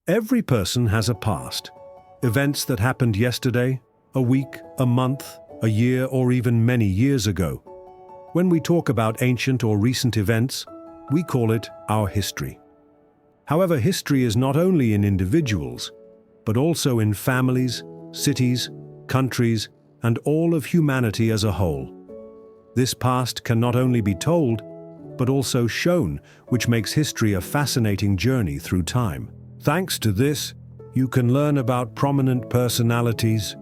Every person has a past. Events that happened yesterday, a week, a month, a year, or even many years ago. When we talk about ancient or recent events, we call it our history. However, history is not only in individuals, but also in families, cities, countries, and all of humanity as a whole. This past can not only be told, but also shown, which makes history a fascinating journey through time. Thanks to this, you can learn about prominent personalities,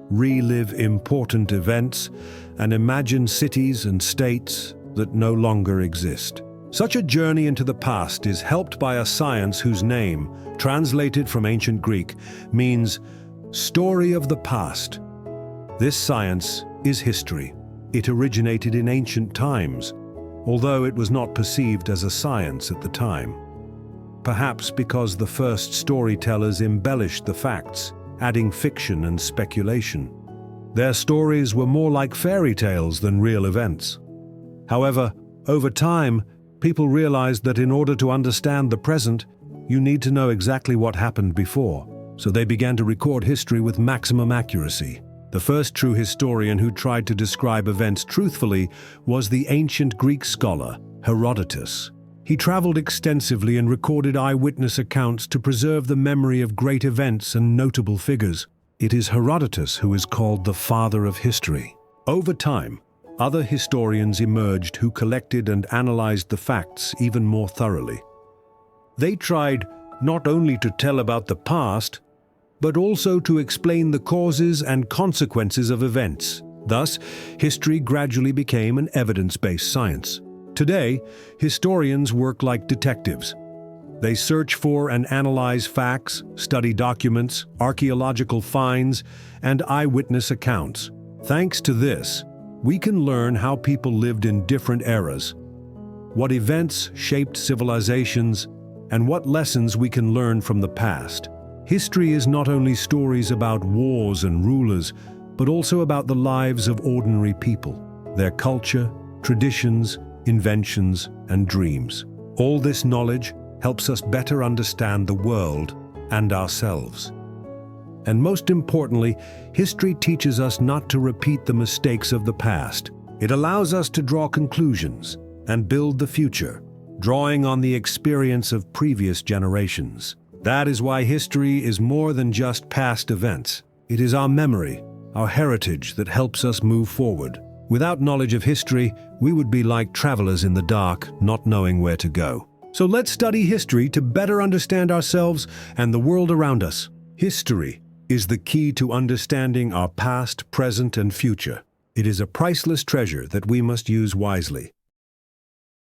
relive important events, and imagine cities and states that no longer exist. Such a journey into the past is helped by a science whose name, translated from ancient Greek, means story of the past. This science is history. It originated in ancient times, although it was not perceived as a science at the time. Perhaps because the first storytellers embellished the facts, adding fiction and speculation. Their stories were more like fairy tales than real events. However, over time, people realized that in order to understand the present, you need to know exactly what happened before. So they began to record history with maximum accuracy. The first true historian who tried to describe events truthfully was the ancient Greek scholar Herodotus. He traveled extensively and recorded eyewitness accounts to preserve the memory of great events and notable figures. It is Herodotus who is called the father of history. Over time, other historians emerged who collected and analyzed the facts even more thoroughly. They tried not only to tell about the past, but also to explain the causes and consequences of events. Thus, history gradually became an evidence-based science. Today, historians work like detectives. They search for and analyze facts, study documents, archaeological finds, and eyewitness accounts. Thanks to this, we can learn how people lived in different eras, what events shaped civilizations, and what lessons we can learn from the past. History is not only stories about wars and rulers, but also about the lives of ordinary people, their culture, traditions, inventions, and dreams. All this knowledge helps us better understand the world and ourselves. And most importantly, history teaches us not to repeat the mistakes of the past. It allows us to draw conclusions and build the future, drawing on the experience of previous generations. That is why history is more than just past events. It is our memory, our heritage that helps us move forward. Without knowledge of history, we would be like travelers in the dark, not knowing where to go. So let's study history to better understand ourselves and the world around us. History is the key to understanding our past, present, and future. It is a priceless treasure that we must use wisely.